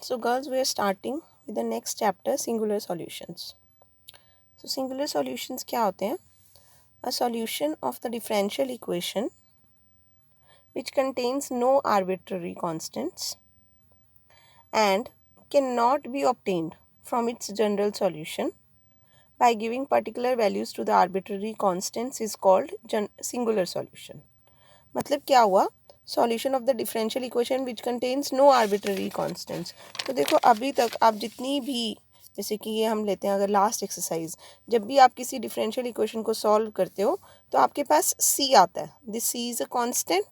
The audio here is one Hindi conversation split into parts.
So girls, we are starting with the next chapter, singular solutions. So singular solutions क्या होते हैं? A solution of the differential equation which contains no arbitrary constants and cannot be obtained from its general solution by giving particular values to the arbitrary constants is called singular solution. मतलब क्या हुआ? Solution of the differential equation which contains no arbitrary constants. तो देखो अभी तक आप जितनी भी, जैसे कि ये हम लेते हैं अगर लास्ट एक्सरसाइज, जब भी आप किसी डिफरेंशियल इक्वेशन को सॉल्व करते हो तो आपके पास सी आता है. This C is a constant.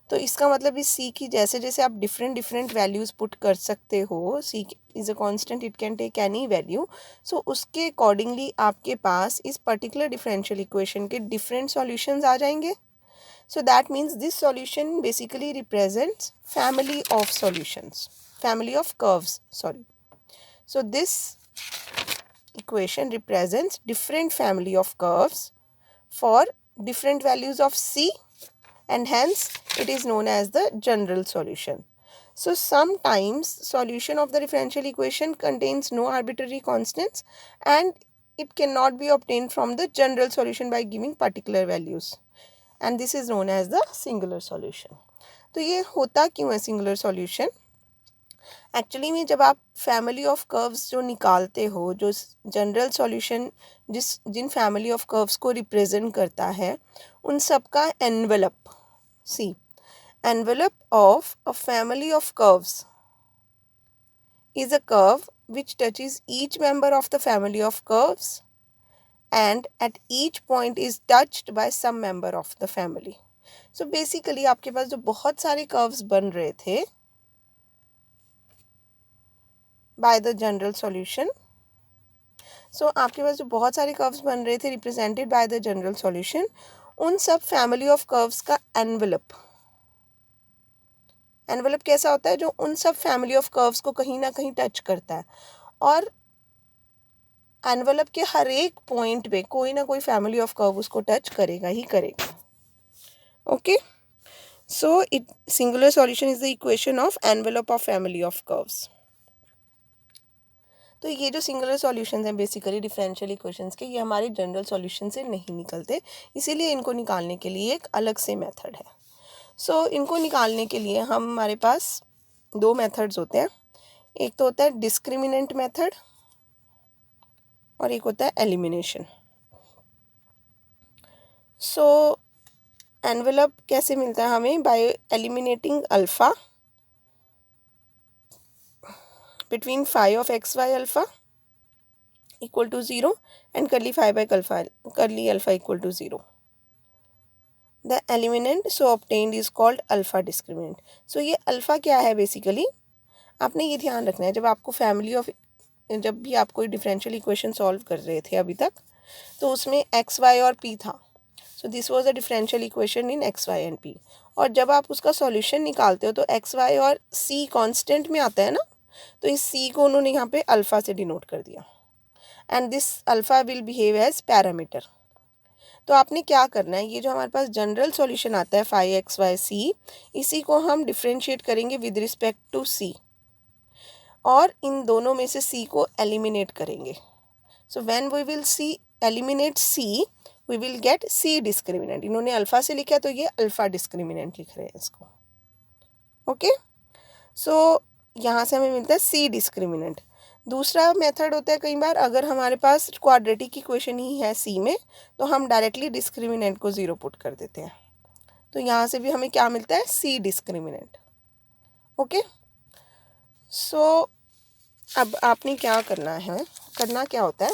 तो इसका मतलब इस सी की जैसे जैसे आप डिफरेंट डिफरेंट वैल्यूज़ पुट कर सकते हो, C is a constant, it can take any value. So उसके अकॉर्डिंगली आपके पास इस पर्टिकुलर डिफरेंशियल इक्वेशन के डिफरेंट सॉल्यूशंस आ जाएंगे. So that means this solution basically represents family of solutions, family of curves, sorry. So this equation represents different family of curves for different values of C, and hence it is known as the general solution. So sometimes solution of the differential equation contains no arbitrary constants and it cannot be obtained from the general solution by giving particular values. And this is known as the singular solution. तो ये होता क्यों है सिंगुलर सॉल्यूशन? एक्चुअली में जब आप फैमिली ऑफ कर्व्स जो निकालते हो, जो जनरल सॉल्यूशन जिन फैमिली ऑफ कर्व्स को रिप्रेजेंट करता है, उन सब का envelope, C envelope of a family of curves is a curve which touches each member of the family of curves and at each point is touched by some member of the family. So basically आपके पास जो बहुत सारे curves बन रहे थे by the general solution, so आपके पास जो बहुत सारे curves बन रहे थे represented by the general solution, उन सब family of curves का envelope कैसा होता है? जो उन सब family of curves को कहीं ना कहीं touch करता है, और एनवेलप के हर एक पॉइंट पे कोई ना कोई फैमिली ऑफ कर्व उसको टच करेगा ही करेगा. Okay, so it singular solution is the equation of envelope of family of curves. तो ये जो सिंगुलर सॉल्यूशंस हैं बेसिकली डिफरेंशियल इक्वेशंस के, ये हमारे जनरल सॉल्यूशन से नहीं निकलते, इसीलिए इनको निकालने के लिए एक अलग से मेथड है. सो इनको निकालने के लिए हमारे पास दो मेथड्स होते हैं. एक तो होता है डिस्क्रिमिनेंट मेथड और एक होता है एलिमिनेशन. सो एनवेलप कैसे मिलता है हमें? Bye eliminating alpha between phi of xy alpha equal to 0 and curly phi by curly alpha equal to 0. The eliminant so obtained is called alpha discriminant. So ये अल्फ़ा क्या है? बेसिकली आपने ये ध्यान रखना है, जब आपको जब भी आप कोई डिफरेंशियल इक्वेशन सॉल्व कर रहे थे अभी तक, तो उसमें एक्स वाई और पी था. So this was a differential equation in X Y and P. और जब आप उसका सॉल्यूशन निकालते हो तो एक्स वाई और सी कांस्टेंट में आता है ना, तो इस सी को उन्होंने यहाँ पे अल्फ़ा से डिनोट कर दिया, and this alpha will behave as parameter. तो आपने क्या करना है, ये जो हमारे पास जनरल सॉल्यूशन आता है फाई एक्स वाई सी, इसी को हम डिफ्रेंशिएट करेंगे विद रिस्पेक्ट टू सी, और इन दोनों में से सी को एलिमिनेट करेंगे. So when we will C eliminate C, we will get C discriminant. इन्होंने अल्फ़ा से लिखा तो ये अल्फ़ा डिस्क्रिमिनेंट लिख रहे हैं इसको. ओके, सो यहाँ से हमें मिलता है सी डिस्क्रिमिनेंट. दूसरा मेथड होता है, कई बार अगर हमारे पास क्वाड्रेटिक इक्वेशन ही है सी में, तो हम डायरेक्टली डिस्क्रिमिनेंट को 0 पुट कर देते हैं. तो यहाँ से भी हमें क्या मिलता है? C discriminant. ओके, सो अब आपने क्या करना क्या होता है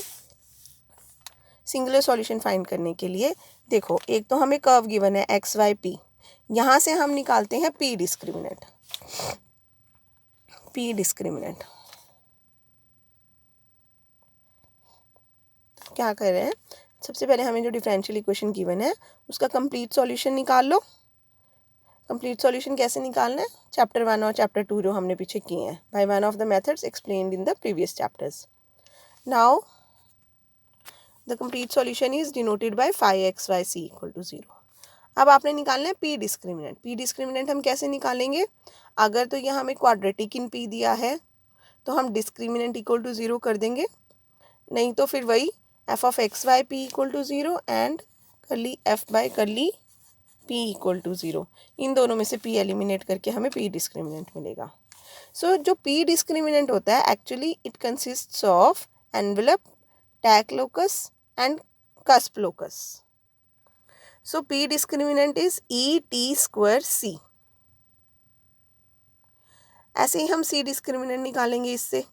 सिंगुलर सॉल्यूशन फाइंड करने के लिए? देखो, एक तो हमें कर्व गिवन है एक्स वाई पी, यहाँ से हम निकालते हैं पी डिस्क्रिमिनेंट. क्या कर रहे हैं? सबसे पहले हमें जो डिफरेंशियल इक्वेशन गिवन है उसका कंप्लीट सॉल्यूशन निकाल लो. कंप्लीट सॉल्यूशन कैसे निकालना है? चैप्टर 1 और चैप्टर 2 जो हमने पीछे किए हैं, by one of the methods explained in the previous chapters. Now the complete solution is denoted by phi x y c equal to 0. अब आपने निकालना है पी डिस्क्रिमिनेंट। पी डिस्क्रिमिनेंट हम कैसे निकालेंगे? अगर तो यहाँ हमें क्वाड्रेटिक इन पी दिया है तो हम डिस्क्रिमिनेंट इक्वल टू 0 कर देंगे, नहीं तो फिर वही F of X Y P equal to 0 and curly F by curly P equal to 0। इन दोनों में से पी एलिमिनेट करके हमें पी डिस्क्रिमिनेंट मिलेगा। सो जो पी डिस्क्रिमिनेंट होता है actually it consists of envelope, tac locus and cusp locus. So P discriminant is E T square C. ऐसे ही हम सी डिस्क्रिमिनेंट निकालेंगे। इससे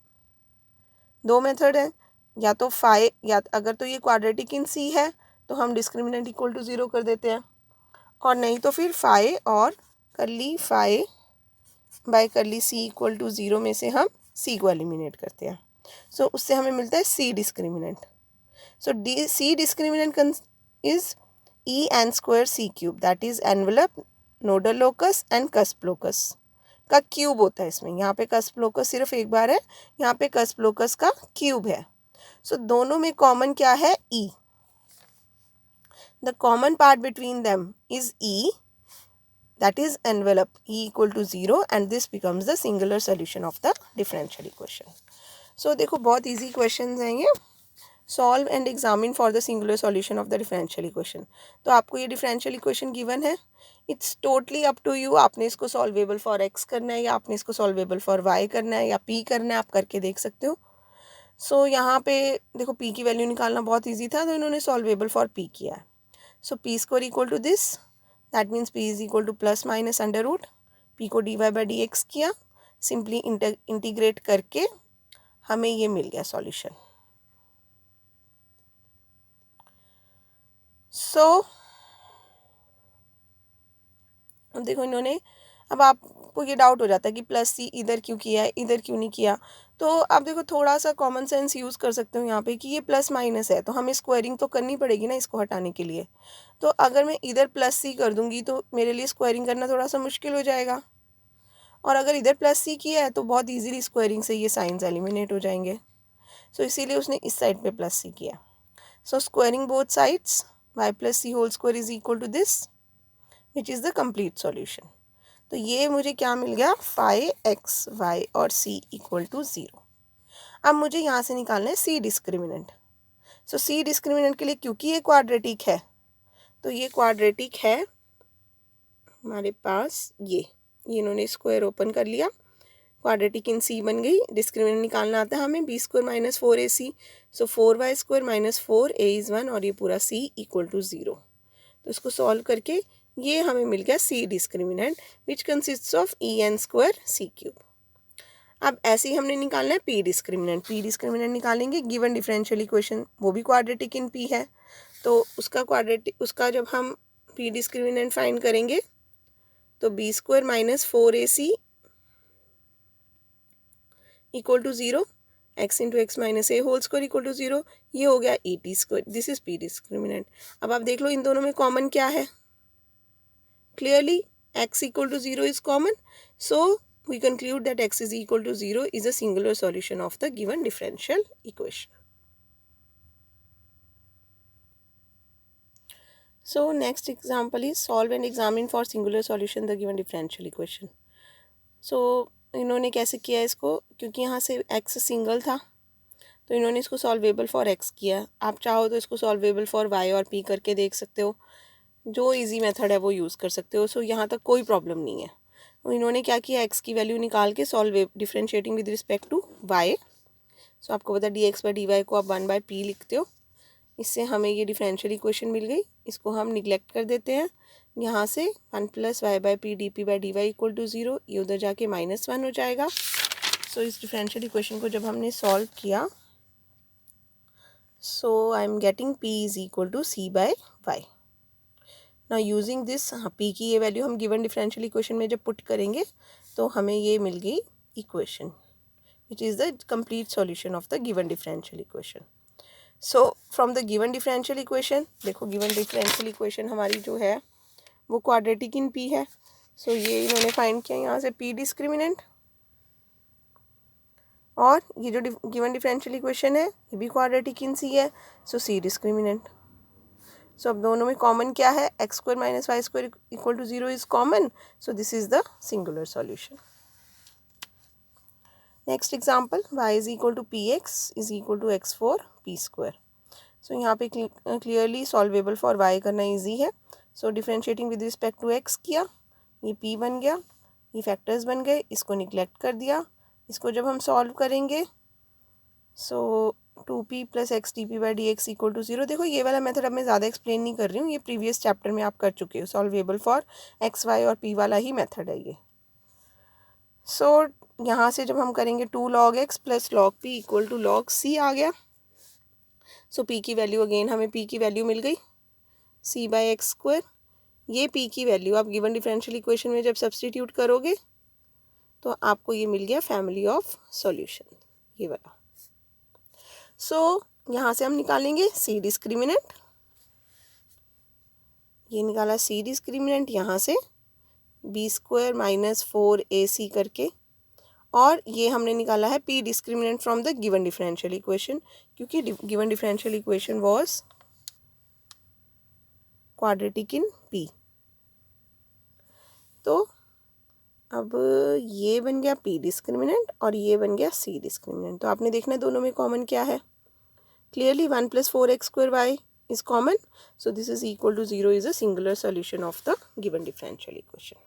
दो मेथड है, या तो फाइ या अगर तो ये क्वाड्रेटिक इन सी है तो हम डिस्क्रिमिनेंट इक्वल टू 0 कर देते हैं, और नहीं तो फिर फाइ और करली फाइ बाय करली सी इक्वल टू 0 में से हम सी को एलिमिनेट करते हैं। सो उससे हमें मिलता है C discriminant. So C discriminant is E N square C cube, that is envelope, nodal locus and cusp locus का क्यूब होता है इसमें। यहाँ पे कस्प लोकस सिर्फ एक बार है, यहाँ पे कस्प लोकस का क्यूब है। सो दोनों में कॉमन क्या है? E. The common part between them is E, that is envelope, e equal to 0 and this becomes the singular solution of the differential equation. So देखो बहुत easy questions हैं ये। solve and examine for the singular solution of the differential equation। तो आपको ये differential equation given है, it's totally up to you, आपने इसको solvable for x करना है या आपने इसको solvable for y करना है या p करना है, आप करके देख सकते हो। so यहाँ पे देखो p की वैल्यू निकालना बहुत ईजी था तो इन्होंने solvable for p किया है। so p square equal to this, that means p is equal to plus minus under root, p को dy बाई डी एक्स किया, सिंपली इंटीग्रेट करके हमें ये मिल गया सॉल्यूशन। सो अब देखो इन्होंने, अब आपको ये डाउट हो जाता है कि प्लस सी इधर क्यों किया है, इधर क्यों नहीं किया। तो आप देखो थोड़ा सा कॉमन सेंस यूज़ कर सकते हो यहाँ पे कि ये प्लस माइनस है तो हमें स्क्वायरिंग तो करनी पड़ेगी ना इसको हटाने के लिए। तो अगर मैं इधर प्लस सी कर दूंगी तो मेरे लिए स्क्वायरिंग करना थोड़ा सा मुश्किल हो जाएगा, और अगर इधर प्लस सी किया है तो बहुत इजीली स्क्वायरिंग से ये साइंस एलिमिनेट हो जाएंगे। सो इसीलिए उसने इस साइड पे प्लस सी किया। So squaring both sides, y plus C whole square is equal to this which is the complete solution. तो ये मुझे क्या मिल गया? फाइ एक्स वाई और c इक्वल टू 0। अब मुझे यहाँ से निकालना है c discriminant. So c discriminant के लिए क्योंकि ये क्वाड्रेटिक है तो ये क्वाड्रेटिक है हमारे पास, ये इन्होंने स्क्वायर ओपन कर लिया, क्वाड्रेटिक इन सी बन गई। डिस्क्रिमिनेंट निकालना आता है हमें, B square minus 4ac, so 4y square minus 4a is 1 और ये पूरा c इक्वल टू 0। तो इसको सॉल्व करके ये हमें मिल गया C discriminant which consists of E N square C cube. अब ऐसे ही हमने निकालना है पी डिस्क्रिमिनेंट। पी डिस्क्रिमिनेंट निकालेंगे गिवन डिफरेंशियल इक्वेशन, वो भी क्वाड्रेटिक इन पी है तो उसका जब हम पी डिस्क्रिमिनेंट फाइंड करेंगे तो B square minus 4ac equal to 0, X into X minus A whole square equal to 0, ये हो गया A T square. This is P discriminant. अब आप देख लो इन दोनों में कॉमन क्या है। Clearly x equal to 0 is common, so we conclude that x is equal to 0 is a singular solution of the given differential equation. So next example is solve and examine for singular solution the given differential equation. So इन्होंने कैसे किया इसको, क्योंकि यहाँ से x सिंगल था तो इन्होंने इसको सॉल्वेबल फॉर x किया। आप चाहो तो इसको सॉल्वेबल फॉर y और p करके देख सकते हो, जो इजी मेथड है वो यूज़ कर सकते हो। सो यहाँ तक कोई प्रॉब्लम नहीं है। तो इन्होंने क्या किया, x की वैल्यू निकाल के solve differentiating with respect to y। So आपको पता dx बाई डी वाई को आप 1/p लिखते हो, इससे हमें ये डिफरेंशियल इक्वेशन मिल गई। इसको हम निगलेक्ट कर देते हैं, यहाँ से 1 plus Y by P D P by D Y equal to 0, ये उधर जाके -1 हो जाएगा। सो इस डिफरेंशियल इक्वेशन को जब हमने सॉल्व किया so I am getting p is equal to c by y. ना यूजिंग दिस, हाँ p की ये वैल्यू हम गिवन डिफरेंशियल इक्वेशन में जब पुट करेंगे तो हमें ये मिल गई equation which is the complete solution of the given differential equation. So from the given differential equation, देखो गिवन डिफरेंशियल इक्वेशन हमारी जो है वो क्वाड्रेटिक इन p है। सो ये इन्होंने फाइंड किया यहाँ से p डिस्क्रिमिनेंट, और ये जो गिवन डिफरेंशियल इक्वेशन है ये भी क्वाड्रेटिक इन c है, सो c डिस्क्रिमिनेंट। सो अब दोनों में कॉमन क्या है, x square minus y square equal to 0 is common, so this is the singular solution. Next example, y is equal to P x is equal to x four P square. So यहाँ पे क्लियरली सॉल्वेबल फॉर y करना ईजी है. So differentiating with respect to x किया, ये p बन गया, ये फैक्टर्स बन गए, इसको निगलेक्ट कर दिया. इसको जब हम सॉल्व करेंगे so 2p plus X D P by D X equal to 0. देखो ये वाला मेथड अब मैं ज़्यादा एक्सप्लेन नहीं कर रही हूँ, ये प्रीवियस चैप्टर में आप कर चुके हो. सॉल्वेबल फॉर एक्स वाई और p वाला ही मेथड है ये. सो यहाँ से जब हम करेंगे 2 log x plus log p equal to log c आ गया. सो p की वैल्यू अगेन हमें p की वैल्यू मिल गई c बाई एक्स स्क्वायर. ये p की वैल्यू आप गिवन डिफरेंशियल इक्वेशन में जब सब्सटीट्यूट करोगे तो आपको ये मिल गया फैमिली ऑफ सॉल्यूशन, ये वाला. सो यहाँ से हम निकालेंगे c डिस्क्रिमिनेंट, ये निकाला c डिस्क्रिमिनेंट यहाँ से b स्क्वायर माइनस 4ac करके, और ये हमने निकाला है p discriminant from the given differential equation, क्योंकि given differential equation was quadratic in p. तो अब ये बन गया p डिस्क्रिमिनेंट और ये बन गया c डिस्क्रिमिनेंट. तो आपने देखना है दोनों में कॉमन क्या है. Clearly 1 plus 4x square y is common, so this is equal to 0 is a singular solution of the given differential equation.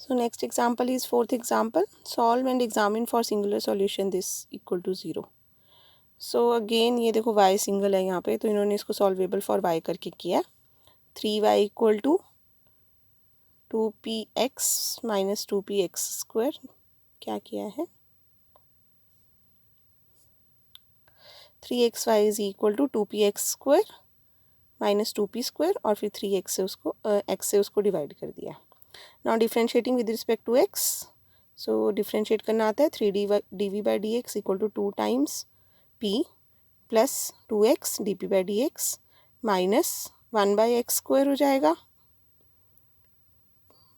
So next example is fourth example, solve and examine for singular solution this equal to 0. So again ये देखो y सिंगल है यहाँ पे, तो इन्होंने इसको सॉल्वेबल फॉर y करके किया. 3y equal to 2px minus 2px square क्या किया है, 3xy is equal to 2px square minus 2p square, और फिर 3x से उसको x से उसको डिवाइड कर दिया. Now differentiating with respect to x, so differentiate करना आता है 3d by D X equal to 2 times p plus 2x dp by D X minus 1 by X square हो जाएगा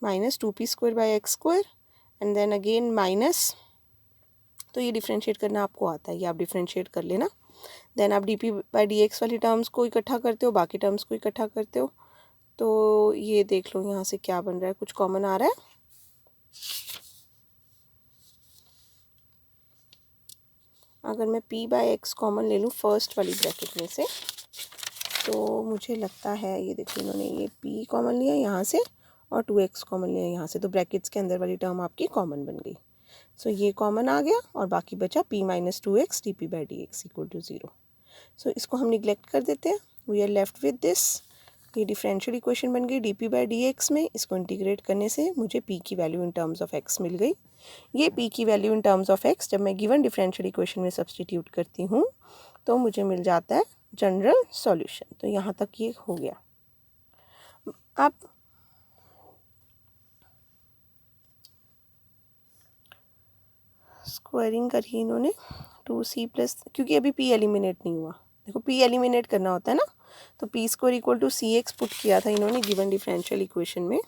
minus 2p square by X square and then again minus. तो ये डिफ्रेंशिएट करना आपको आता है, ये आप डिफ्रेंशिएट कर लेना. देन आप D P by D x वाली टर्म्स को इकट्ठा करते हो, बाकी टर्म्स को इकट्ठा करते हो. तो ये देख लो यहाँ से क्या बन रहा है, कुछ कॉमन आ रहा है. अगर मैं p बाई एक्स कॉमन ले लूँ फर्स्ट वाली ब्रैकेट में से, तो मुझे लगता है ये देखो इन्होंने ये p कॉमन लिया यहाँ से और 2x कॉमन लिया यहाँ से, तो ब्रैकेट्स के अंदर वाली टर्म आपकी कॉमन बन गई. सो ये कॉमन आ गया और बाकी बचा p minus 2x D P by D X equal to 0. So इसको हम निगलेक्ट कर देते हैं. We are left with this. ये डिफरेंशियल इक्वेशन बन गई D P by D X में. इसको इंटीग्रेट करने से मुझे p की value in terms of x मिल गई. ये p की value in terms of x जब मैं गिवन डिफरेंशियल इक्वेशन में सब्सटीट्यूट करती हूँ तो मुझे मिल जाता है जनरल सॉल्यूशन. तो यहाँ तक ये हो गया. अब स्क्वायरिंग करी इन्होंने 2c प्लस, क्योंकि अभी p एलिमिनेट नहीं हुआ. देखो p एलिमिनेट करना होता है ना, तो p square equal to C X put किया था इन्होंने गिवन डिफरेंशियल इक्वेशन में.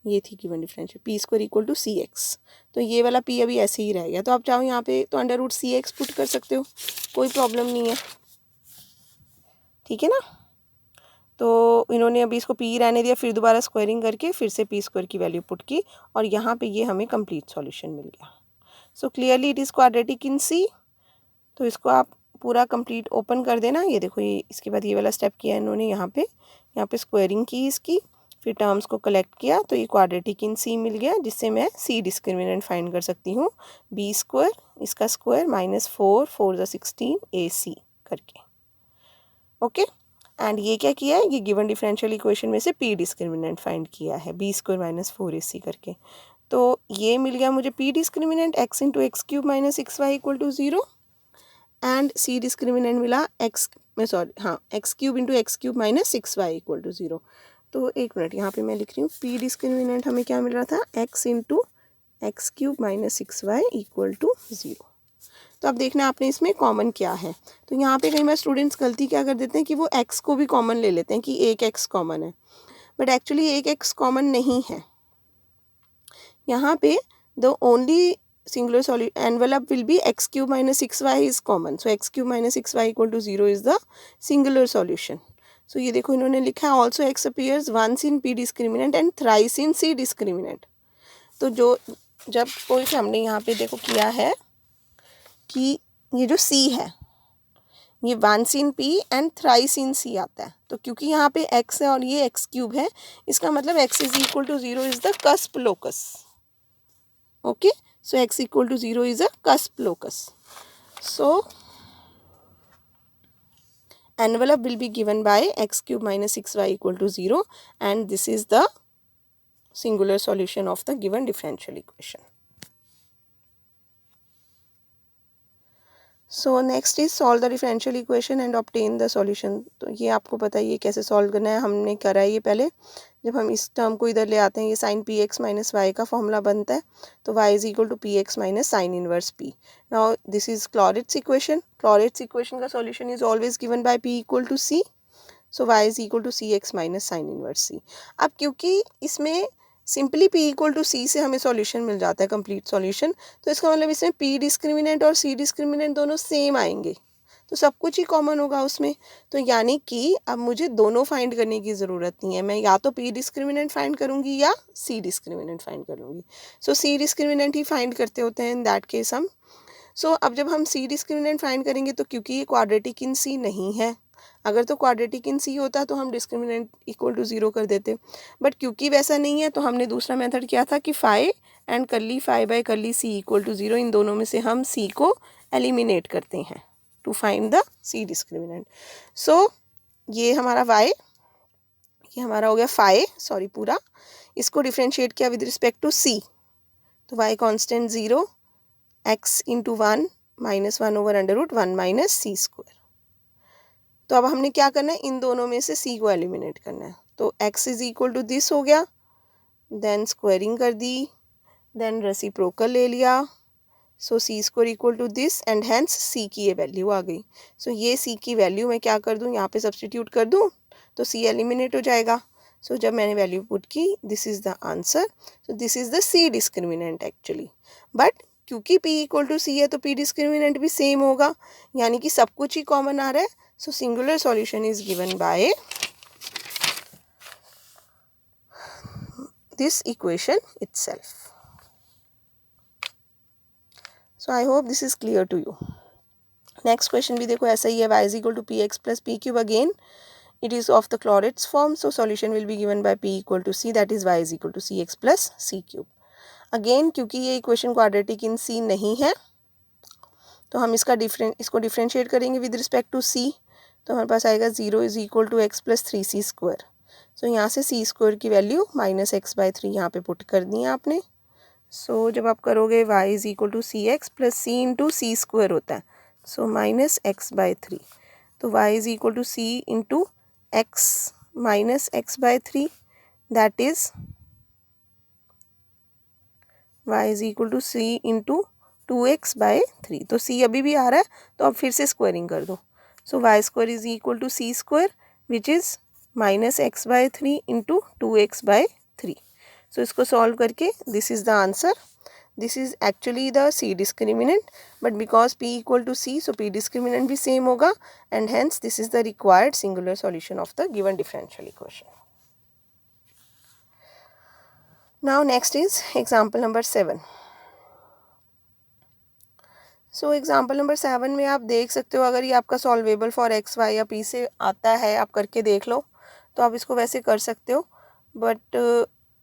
ये थी given differential p square equal to C X. तो ये वाला p अभी ऐसे ही रह गया. तो आप चाहो यहाँ पे तो अंडर रूट सी एक्स पुट कर सकते हो, कोई प्रॉब्लम नहीं है. ठीक है ना. तो इन्होंने अभी इसको p रहने दिया, फिर दोबारा स्क्वायरिंग करके फिर से p स्क्वायर की वैल्यू पुट की और यहाँ पे ये हमें कंप्लीट सॉल्यूशन मिल गया. So clearly it is quadratic in c. तो इसको आप पूरा कंप्लीट ओपन कर देना. ये देखो ये इसके बाद ये वाला स्टेप किया इन्होंने, यहाँ पे स्क्वायरिंग की इसकी, फिर टर्म्स को कलेक्ट किया, तो ये क्वाड्रेटिक इन c मिल गया, जिससे मैं c डिस्क्रिमिनेंट फाइंड कर सकती हूँ. b स्क्वायर इसका स्क्वायर माइनस 4 4 ज़ा 16 ac करके. ओके. एंड ये क्या किया है, ये गिवन डिफरेंशियल इक्वेशन में से p डिस्क्रिमिनेंट फाइंड किया है b स्क्वायर माइनस 4ac करके. तो ये मिल गया मुझे p discriminant x into x cube minus 6y equal to 0 and c discriminant मिला x cube into x cube minus 6y equal to 0. तो एक मिनट यहाँ पे मैं लिख रही हूँ, p डिस्क्रिमिनेंट हमें क्या मिल रहा था, x into x cube minus 6y equal to 0. तो अब देखना आपने इसमें कॉमन क्या है. तो यहाँ पे कई बार स्टूडेंट्स गलती क्या कर देते हैं कि वो x को भी कॉमन ले लेते हैं कि एक x कॉमन है, बट एक्चुअली एक x कॉमन नहीं है. यहाँ पे the only singular solution envelope will be x cube minus 6y is common. So x cube minus 6y equal to 0 is the singular solution. So ये देखो इन्होंने लिखा है also x appears once in p discriminant and thrice in c discriminant. तो जो जब कोई हमने यहाँ पे देखो किया है कि ये जो c है ये once in p and thrice in c आता है. तो क्योंकि यहाँ पे x है और ये x क्यूब है, इसका मतलब x is equal to 0 is the cusp locus. Okay, so x equal to 0 is a cusp locus. So envelope will be given by x cube minus 6y equal to 0, and this is the singular solution of the given differential equation. So next is solve the differential equation and obtain the solution. तो ये आपको पता है ये कैसे सॉल्व करना है, हमने करा है ये पहले. जब हम इस टर्म को इधर ले आते हैं, ये sine P x minus y का फॉर्मूला बनता है. तो y is equal to P x minus sine inverse p. Now this is Clairaut's equation. Clairaut's equation का solution is always given by p equal to c. So y is equal to C x minus sine inverse c. अब क्योंकि इसमें simply p equal to c से हमें सॉल्यूशन मिल जाता है, कंप्लीट सॉल्यूशन, तो इसका मतलब इसमें p डिस्क्रिमिनेंट और c डिस्क्रिमिनेंट दोनों सेम आएंगे, तो सब कुछ ही कॉमन होगा उसमें. तो यानी कि अब मुझे दोनों फाइंड करने की ज़रूरत नहीं है, मैं या तो p डिस्क्रिमिनेंट फाइंड करूँगी या c डिस्क्रिमिनेंट फाइंड करूँगी. सो c डिस्क्रिमिनेंट ही फाइंड करते होते हैं इन दैट केस हम. सो अब जब हम c डिस्क्रिमिनेंट फाइंड करेंगे तो क्योंकि ये क्वाड्रेटिक इन c नहीं है, अगर तो क्वाड्रेटिक इन c होता तो हम डिस्क्रिमिनेंट इक्वल टू 0 कर देते, बट क्योंकि वैसा नहीं है तो हमने दूसरा मेथड किया था कि phi and curly phi by curly c equal to 0, इन दोनों में से हम c को एलिमिनेट करते हैं to find the c discriminant. So ये हमारा y, ये हमारा हो गया फाई, सॉरी पूरा, इसको डिफ्रेंशिएट किया विद रिस्पेक्ट टू c. तो y constant 0, x into 1 minus 1 over under root 1 minus C square. तो अब हमने क्या करना है, इन दोनों में से c को एलिमिनेट करना है. तो x is equal to this हो गया, देन स्क्वायरिंग कर दी, देन रेसिप्रोकल ले लिया. So C square equal to this and hence c की ये वैल्यू आ गई. सो ये c की वैल्यू मैं क्या कर दूँ, यहाँ पे सब्सटीट्यूट कर दूँ तो c एलिमिनेट हो जाएगा. सो जब मैंने वैल्यू पुट की, this is the answer. So this is the c discriminant actually, but क्योंकि p इक्वल टू c है तो p डिस्क्रिमिनेंट भी सेम होगा, यानी कि सब कुछ ही कॉमन आ रहा है. So singular solution is given by this equation itself. So I hope this is clear to you. Next question भी देखो ऐसा ही है, y is equal to px plus p cube. Again it is of the Clauret's form, so solution will be given by p equal to c, that is y is equal to cx plus c cube. Again क्योंकि ये इक्वेशन क्वाड्रेटिक इन c नहीं है तो हम इसको डिफरेंशिएट करेंगे विद रिस्पेक्ट टू c. तो हमारे पास आएगा 0 is equal to x plus 3c square. So यहाँ से c स्क्वायर की वैल्यू माइनस एक्स बाई 3 यहाँ पे पुट कर दी है आपने. सो जब आप करोगे y is equal to C X plus C into C square होता है, सो माइनस एक्स बाई 3. तो y is equal to c into X minus x by 3, that is y is equal to c into 2x by 3. तो c अभी भी आ रहा है तो अब फिर से स्क्वायरिंग कर दो. So y square is equal to c square, which is minus x by 3 into 2x by 3. So इसको solve करके this is the answer. This is actually the c discriminant, but because p equal to c, so p discriminant भी same होगा, and hence this is the required singular solution of the given differential equation. Now next is example number 7. So example number 7 में आप देख सकते हो, अगर ये आपका सॉल्वेबल फॉर एक्स वाई या पी से आता है, आप करके देख लो तो आप इसको वैसे कर सकते हो, बट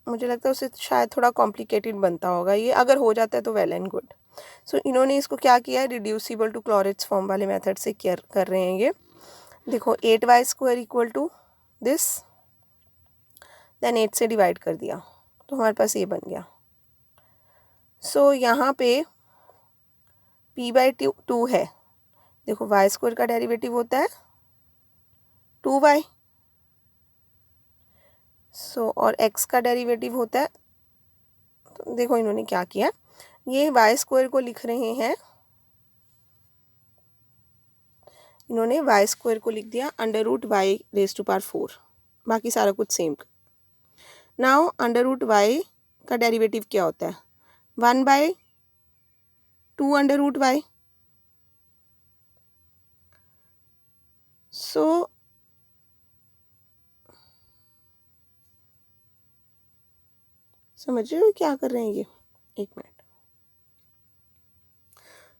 मुझे लगता है उससे शायद थोड़ा कॉम्प्लिकेटेड बनता होगा. ये अगर हो जाता है तो वेल एंड गुड. सो इन्होंने इसको क्या किया है, रिड्यूसिबल टू क्लॉरेट्स फॉर्म वाले मेथड से कर रहे हैं ये. देखो 8y स्क्वायर इक्वल टू दिस, देन 8 से डिवाइड कर दिया तो हमारे पास ये बन गया. सो यहाँ पे p बाई 2 है. देखो y स्क्वायर का डेरिवेटिव होता है 2y, सो और x का डेरिवेटिव होता है, तो देखो इन्होंने क्या किया, ये y स्क्वायर को लिख रहे हैं, इन्होंने y स्क्वायर को लिख दिया under root y raise to power 4, बाकी सारा कुछ same. Now under root y का डेरिवेटिव क्या होता है, 1 by 2 under root Y. So समझ रहे हो क्या कर रहे हैं ये? एक मिनट,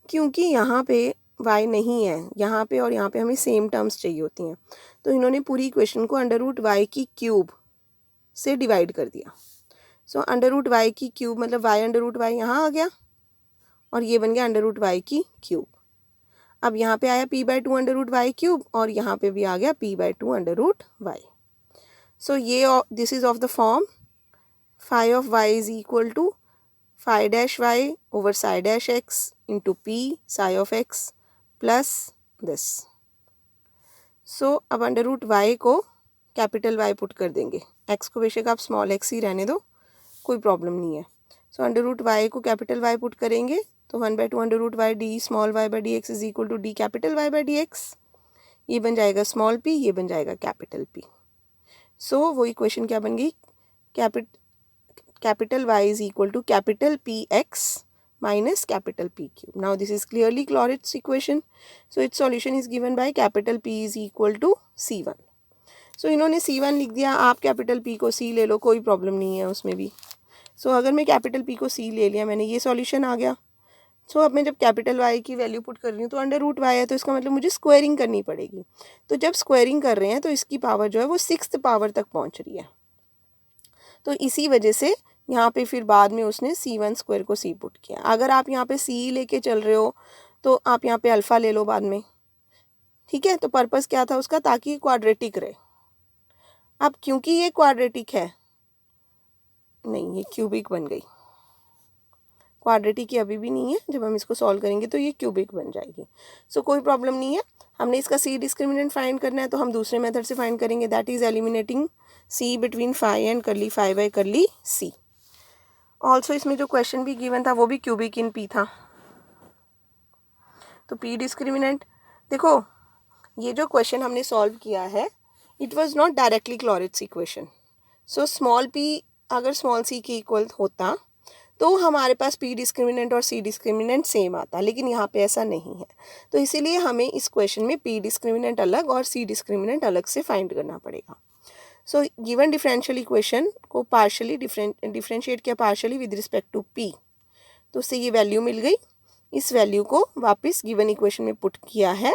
क्योंकि यहाँ पे y नहीं है, यहाँ पे और यहाँ पे हमें सेम टर्म्स चाहिए होती हैं, तो इन्होंने पूरी इक्वेशन को अंडर रूट वाई की क्यूब से डिवाइड कर दिया। सो अंडर रूट वाई की क्यूब मतलब y अंडर रूट वाई यहाँ आ गया और ये बन गया अंडर रूट वाई की क्यूब। अब यहाँ पे आया p by 2 under root y cube और यहाँ पे भी आ गया p by 2 under root Y. So ये this is of the form phi of y is equal to phi dash y over psi dash x into p psi of x plus this. So अब अंडर रूट y को कैपिटल Y पुट कर देंगे, x को बेशक आप स्मॉल x ही रहने दो, कोई प्रॉब्लम नहीं है। सो अंडर रूट y को कैपिटल Y पुट करेंगे तो 1/2 under root Y D small y by D X is equal to D capital Y by D X. ये बन जाएगा स्मॉल p, ये बन जाएगा कैपिटल P। सो वो इक्वेशन क्या बन गई, capital Y is equal to capital PX minus capital PQ. Now this is clearly Clauset's equation. So its solution is given by capital P is equal to C1. So इन्होंने C1 लिख दिया, आप कैपिटल P को C ले लो, कोई प्रॉब्लम नहीं है उसमें भी। सो अगर मैं कैपिटल P को C ले लिया मैंने, ये सॉल्यूशन आ गया। सो अब मैं जब कैपिटल Y की वैल्यू पुट कर रही हूँ तो अंडर रूट Y है, तो इसका मतलब मुझे स्क्वायरिंग करनी पड़ेगी। तो जब स्क्वायरिंग कर रहे हैं तो इसकी पावर जो है वो 6th पावर तक पहुँच रही है, तो इसी वजह से यहाँ पे फिर बाद में उसने C1 स्क्वायर को C पुट किया। अगर आप यहाँ पे C लेके चल रहे हो तो आप यहाँ पे अल्फ़ा ले लो बाद में, ठीक है। तो पर्पस क्या था उसका, ताकि क्वाड्रेटिक रहे। अब क्योंकि ये क्वाड्रेटिक है, नहीं ये क्यूबिक बन गई, क्वाड्रेटिक ये अभी भी नहीं है, जब हम इसको सॉल्व करेंगे तो ये क्यूबिक बन जाएगी। सो कोई प्रॉब्लम नहीं है। हमने इसका C डिस्क्रिमिनेंट फाइंड करना है तो हम दूसरे मेथड से फाइंड करेंगे, that is eliminating C between phi and curly phi by curly C। Also इसमें जो क्वेश्चन भी गिवन था वो भी क्यूबिक इन P था, तो P डिस्क्रिमिनेंट देखो, ये जो क्वेश्चन हमने सॉल्व किया है it was not directly Clairaut's equation. So small p अगर स्मॉल c के इक्वल होता तो हमारे पास P डिस्क्रिमिनेंट और C डिस्क्रिमिनेंट सेम आता, लेकिन यहाँ पे ऐसा नहीं है। तो इसीलिए हमें इस क्वेश्चन में P डिस्क्रिमिनेंट अलग और C डिस्क्रिमिनेंट अलग से फाइंड करना पड़ेगा। सो गिवन डिफरेंशियल इक्वेशन को पार्शली डिफरेंशिएट किया partially with respect to P, तो उससे ये वैल्यू मिल गई। इस वैल्यू को वापस गिवन इक्वेशन में पुट किया है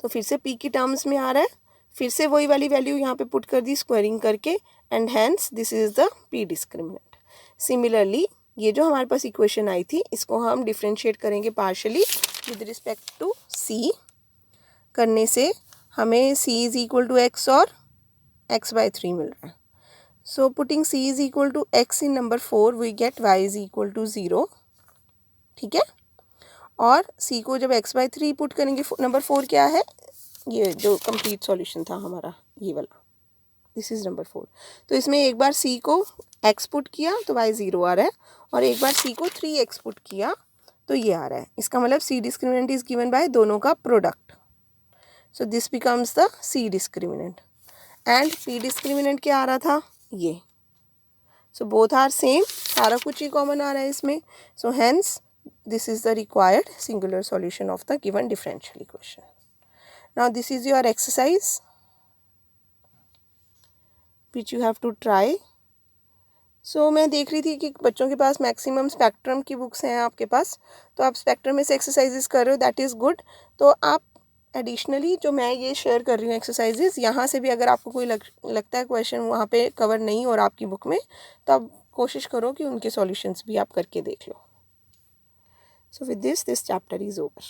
तो फिर से P की टर्म्स में आ रहा है, फिर से वही वाली वैल्यू यहाँ पे पुट कर दी स्क्वायरिंग करके, and hence this is the P discriminant. Similarly ये जो हमारे पास इक्वेशन आई थी इसको हम डिफरेंशिएट करेंगे partially with respect to C, करने से हमें C is equal to x और x/3 मिल रहा है। So putting C is equal to x in number 4 we get y is equal to 0, ठीक है। और C को जब x/3 पुट करेंगे, नंबर 4 क्या है, ये जो कंप्लीट सॉल्यूशन था हमारा ये वाला, दिस इज नंबर 4। तो इसमें एक बार C को x पुट किया तो y 0 आ रहा है, और एक बार C को 3x पुट किया तो ये आ रहा है। इसका मतलब C discriminant is given by दोनों का product. So this becomes the C discriminant and P discriminant क्या आ रहा था, ये। सो बोथ आर सेम, सारा कुछ ही कॉमन आ रहा है इसमें। So hence this is the required singular solution of the given differential equation. Now this is your exercise which you have to try. So मैं देख रही थी कि बच्चों के पास मैक्सिमम स्पेक्ट्रम की बुक्स हैं आपके पास, तो आप स्पेक्ट्रम में से एक्सरसाइजेस कर रहे हो, दैट इज़ गुड। तो आप एडिशनली जो मैं ये शेयर कर रही हूँ एक्सरसाइजेस, यहाँ से भी अगर आपको कोई लगता है क्वेश्चन वहाँ पे कवर नहीं और आपकी बुक में, तो आप कोशिश करो कि उनके सॉल्यूशंस भी आप करके देख लो। So with this chapter is over.